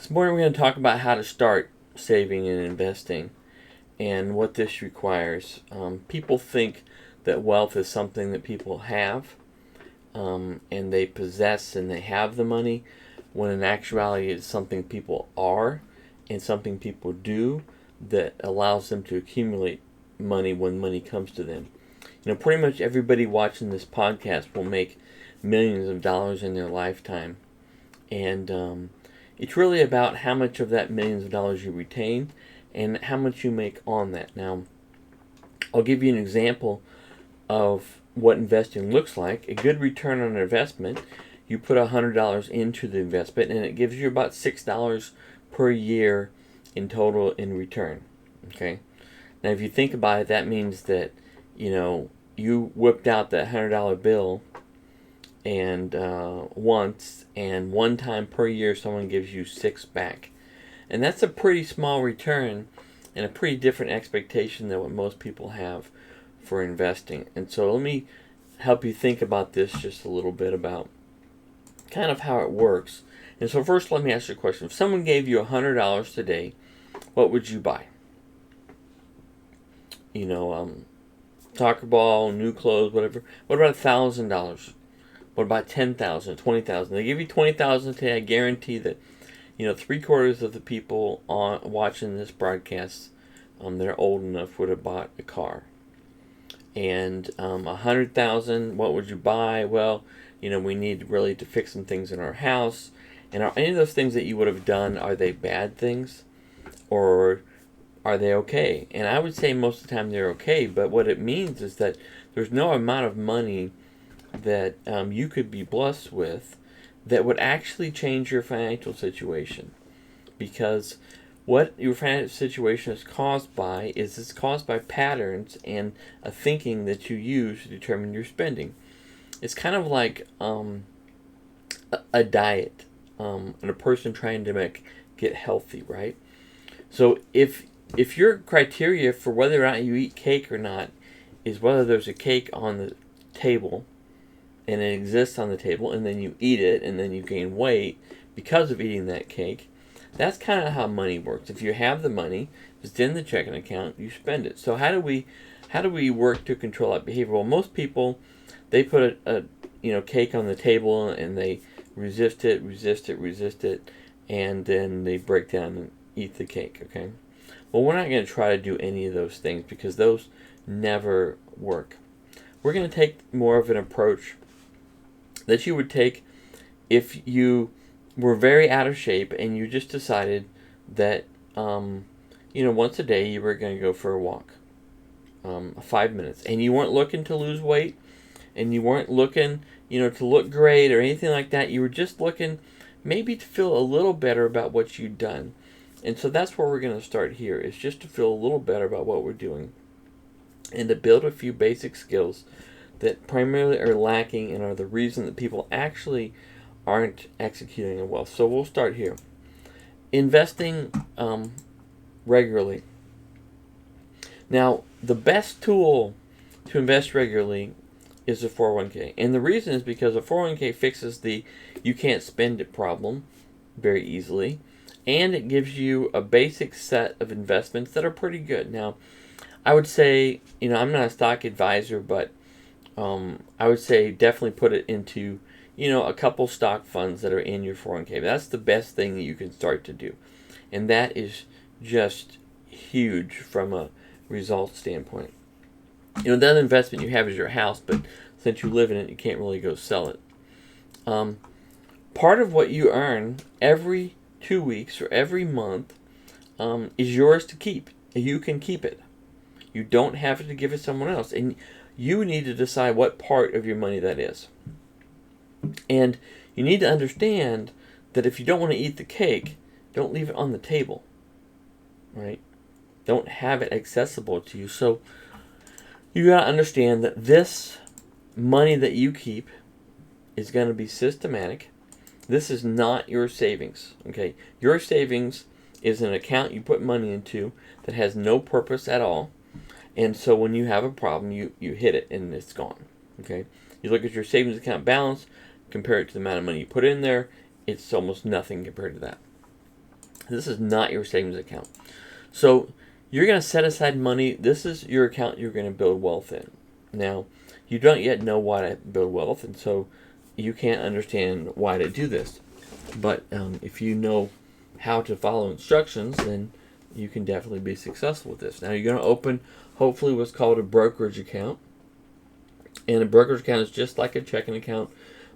This morning we're going to talk about how to start saving and investing and what this requires. People think that wealth is something that people have and they possess and they have the money, when in actuality it's something people are and something people do that allows them to accumulate money when money comes to them. Pretty much everybody watching this podcast will make millions of dollars in their lifetime. And it's really about how much of that millions of dollars you retain and how much you make on that. Now, I'll give you an example of what investing looks like. A good return on investment, you put $100 into the investment and it gives you about $6 per year in total in return. Okay? Now, if you think about it, that means that, you whipped out that $100 bill and once, and one time per year someone gives you $6 back. And that's a pretty small return and a pretty different expectation than what most people have for investing. And so let me help you think about this just a little bit about kind of how it works. And so first let me ask you a question. If someone gave you $100 today, what would you buy? Soccer ball, new clothes, whatever. What about $1,000? What about $10,000, $20,000? They give you $20,000 today. I guarantee that, 3/4 of the people watching this broadcast, they're old enough, would have bought a car. And $100,000, what would you buy? Well, we need really to fix some things in our house. And are any of those things that you would have done, are they bad things, or are they okay? And I would say most of the time they're okay, but what it means is that there's no amount of money that you could be blessed with that would actually change your financial situation. Because what your financial situation is caused by is it's caused by patterns and a thinking that you use to determine your spending. It's kind of like a diet and a person trying to get healthy, right? So if your criteria for whether or not you eat cake or not is whether there's a cake on the table and it exists on the table and then you eat it and then you gain weight because of eating that cake, that's kind of how money works. If you have the money, it's in the checking account, you spend it. So how do we work to control that behavior? Well, most people, they put a cake on the table and they resist it, and then they break down and eat the cake, okay? Well, we're not going to try to do any of those things because those never work. We're going to take more of an approach that you would take if you were very out of shape and you just decided that, once a day you were going to go for a walk, 5 minutes, and you weren't looking to lose weight and you weren't looking, to look great or anything like that. You were just looking maybe to feel a little better about what you'd done. And so that's where we're going to start here, is just to feel a little better about what we're doing and to build a few basic skills that primarily are lacking and are the reason that people actually aren't executing it well. So we'll start here. Investing regularly. Now, the best tool to invest regularly is a 401k. And the reason is because a 401k fixes the you can't spend it problem very easily. And it gives you a basic set of investments that are pretty good. Now, I would say, I'm not a stock advisor, but I would say definitely put it into, a couple stock funds that are in your 401k. That's the best thing that you can start to do. And that is just huge from a results standpoint. The other investment you have is your house, but since you live in it, you can't really go sell it. Part of what you earn every 2 weeks or every month is yours to keep. You can keep it. You don't have to give it to someone else. And you need to decide what part of your money that is. And you need to understand that if you don't want to eat the cake, don't leave it on the table. Right? Don't have it accessible to you. So you got to understand that this money that you keep is going to be systematic. This is not your savings, okay? Your savings is an account you put money into that has no purpose at all. And so when you have a problem, you hit it and it's gone, okay? You look at your savings account balance, compare it to the amount of money you put in there, it's almost nothing compared to that. This is not your savings account. So you're going to set aside money. This is your account you're going to build wealth in. Now, you don't yet know why to build wealth, and so you can't understand why to do this. But if you know how to follow instructions, then you can definitely be successful with this. Now, you're going to open, hopefully, what's called a brokerage account. And a brokerage account is just like a checking account,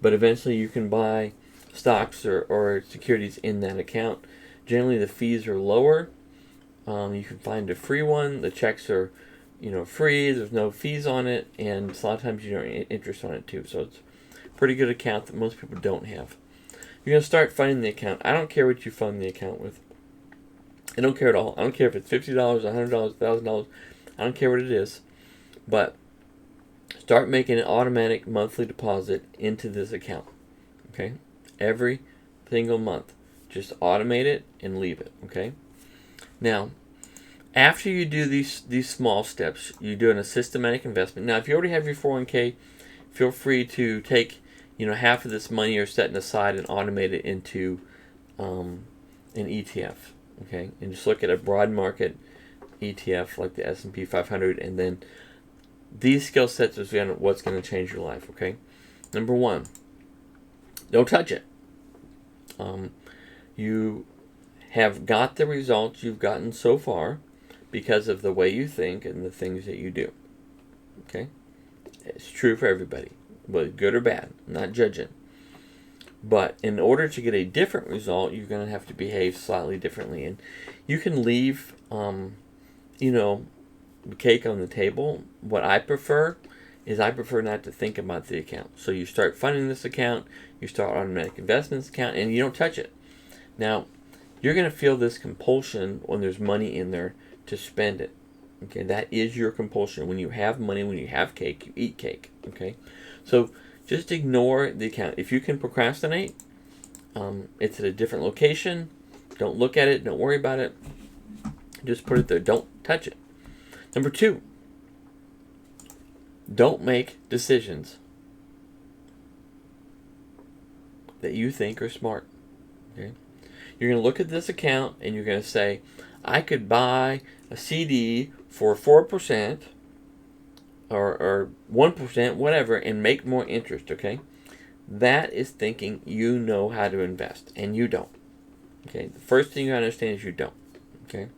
but eventually you can buy stocks or securities in that account. Generally, the fees are lower. You can find a free one. The checks are, free. There's no fees on it, and a lot of times you don't get interest on it too. So it's a pretty good account that most people don't have. You're gonna start funding the account. I don't care what you fund the account with. I don't care at all. I don't care if it's $50, $100, $1,000. I don't care what it is, but start making an automatic monthly deposit into this account. Okay, every single month. Just automate it and leave it. Okay. Now, after you do these small steps, you do a systematic investment. Now, if you already have your 401k, feel free to take half of this money you're setting aside and automate it into an ETF. Okay, and just look at a broad market ETF like the S&P 500, and then these skill sets is what's going to change your life. Okay, number one, don't touch it. You have got the results you've gotten so far because of the way you think and the things that you do. Okay? It's true for everybody, whether good or bad. I'm not judging. But in order to get a different result, you're going to have to behave slightly differently. And you can leave, the cake on the table. What I prefer is I prefer not to think about the account. So you start funding this account, you start automatic investments account, and you don't touch it. Now, you're going to feel this compulsion when there's money in there to spend it. Okay, that is your compulsion. When you have money, when you have cake, you eat cake. Okay, so just ignore the account. If you can procrastinate, it's at a different location. Don't look at it. Don't worry about it. Just put it there. Don't touch it. Number two, don't make decisions that you think are smart. Okay. You're going to look at this account and you're going to say, I could buy a CD for 4% or 1%, whatever, and make more interest, okay? That is thinking you know how to invest, and you don't. Okay, the first thing you understand is you don't. Okay?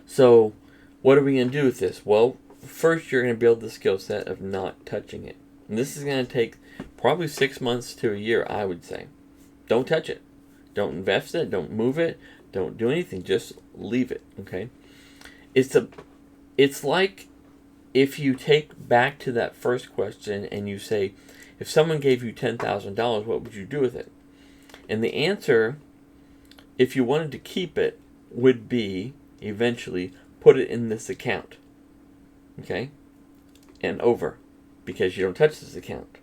So, what are we going to do with this? Well, first you're going to build the skill set of not touching it. And this is going to take probably 6 months to a year, I would say. Don't touch it. Don't invest it. Don't move it. Don't do anything. Just leave it. Okay. It's like if you take back to that first question and you say, if someone gave you $10,000, what would you do with it? And the answer, if you wanted to keep it, would be eventually put it in this account. Okay. And over, because you don't touch this account,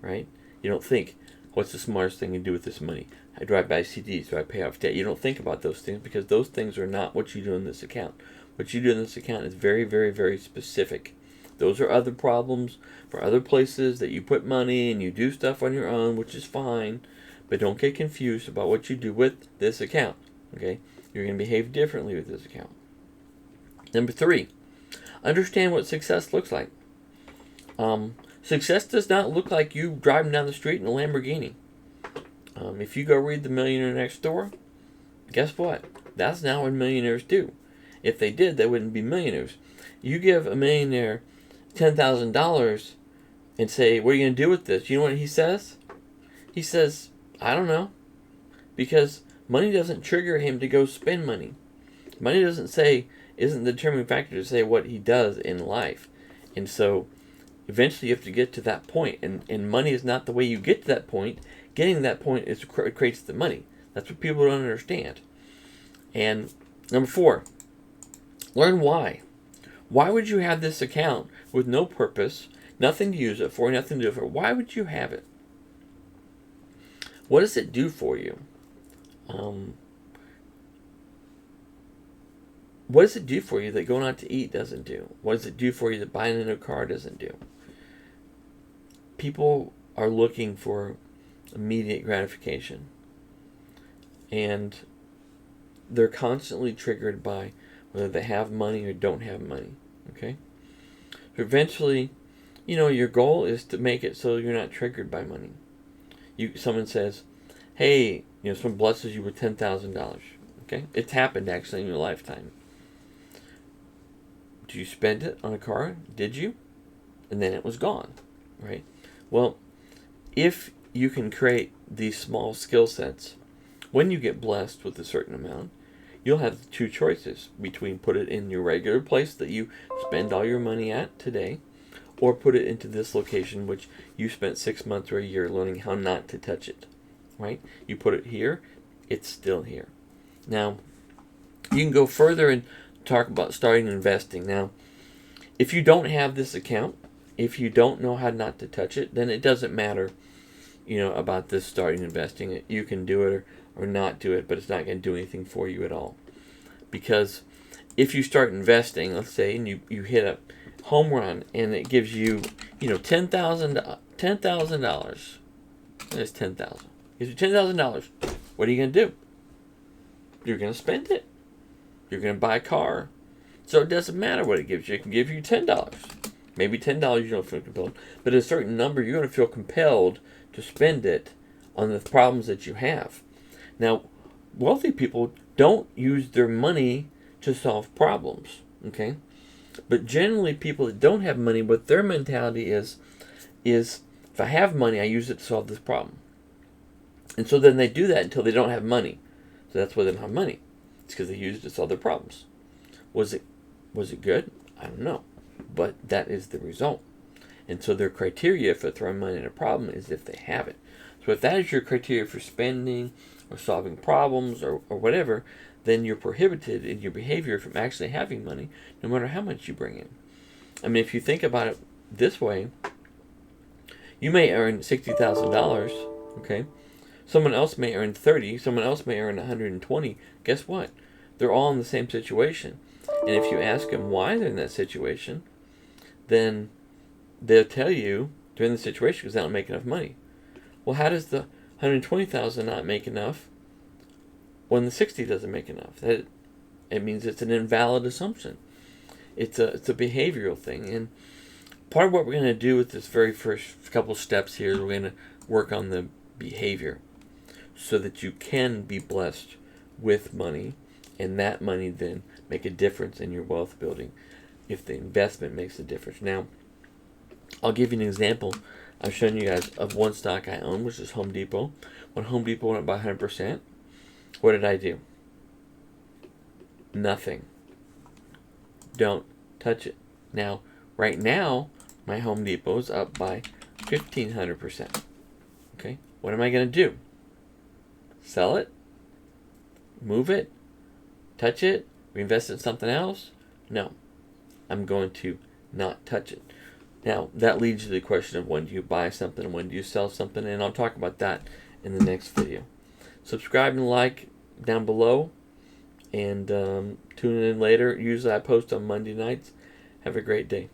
right? You don't think, what's the smartest thing to do with this money? Do I buy CDs? Do I pay off debt? You don't think about those things because those things are not what you do in this account. What you do in this account is very, very, very specific. Those are other problems for other places that you put money and you do stuff on your own, which is fine. But don't get confused about what you do with this account. Okay? You're going to behave differently with this account. Number three, understand what success looks like. Success does not look like you driving down the street in a Lamborghini. If you go read The Millionaire Next Door, guess what? That's not what millionaires do. If they did, they wouldn't be millionaires. You give a millionaire $10,000 and say, what are you going to do with this? You know what he says? He says, I don't know. Because money doesn't trigger him to go spend money. Money isn't the determining factor to say what he does in life. And so eventually you have to get to that point. And money is not the way you get to that point. Getting to that point is creates the money. That's what people don't understand. And number four, learn why. Why would you have this account with no purpose, nothing to use it for, nothing to do it for? Why would you have it? What does it do for you? What does it do for you that going out to eat doesn't do? What does it do for you that buying a new car doesn't do? People are looking for immediate gratification. And they're constantly triggered by whether they have money or don't have money. Okay? So eventually, your goal is to make it so you're not triggered by money. Someone says, hey, someone blesses you with $10,000. Okay? It's happened actually in your lifetime. Do you spend it on a car? Did you? And then it was gone, right? Well, if you can create these small skill sets, when you get blessed with a certain amount, you'll have two choices between put it in your regular place that you spend all your money at today, or put it into this location which you spent 6 months or a year learning how not to touch it, right? You put it here, it's still here. Now, you can go further and talk about starting investing. Now, if you don't have this account, if you don't know how not to touch it, then it doesn't matter, about this starting investing. You can do it or not do it, but it's not going to do anything for you at all. Because if you start investing, let's say, and you hit a home run and it gives you, $10,000. That's $10,000. Gives you $10,000. What are you going to do? You're going to spend it. You're going to buy a car. So it doesn't matter what it gives you. It can give you $10. Maybe $10 you don't feel compelled. But a certain number, you're going to feel compelled to spend it on the problems that you have. Now, wealthy people don't use their money to solve problems. Okay? But generally, people that don't have money, what their mentality is if I have money, I use it to solve this problem. And so then they do that until they don't have money. So that's why they don't have money. It's because they used it to solve their problems. Was it good? I don't know. But that is the result. And so their criteria for throwing money in a problem is if they have it. So if that is your criteria for spending or solving problems or whatever, then you're prohibited in your behavior from actually having money, no matter how much you bring in. I mean, if you think about it this way, you may earn $60,000, okay? Someone else may earn 30, someone else may earn 120. Guess what? They're all in the same situation. And if you ask them why they're in that situation, then they'll tell you they're in the situation because they don't make enough money. Well, how does the 120,000 not make enough when the 60 doesn't make enough? It means it's an invalid assumption. It's a behavioral thing. And part of what we're going to do with this very first couple steps here is we're going to work on the behavior so that you can be blessed with money, and that money then make a difference in your wealth building if the investment makes a difference. Now, I'll give you an example. I've shown you guys of one stock I own, which is Home Depot. When Home Depot went up by 100%, what did I do? Nothing. Don't touch it. Now, right now, my Home Depot is up by 1,500%. Okay, what am I going to do? Sell it? Move it? Touch it? Reinvest it in something else? No. I'm going to not touch it. Now, that leads to the question of when do you buy something and when do you sell something, and I'll talk about that in the next video. Subscribe and like down below, and tune in later. Usually I post on Monday nights. Have a great day.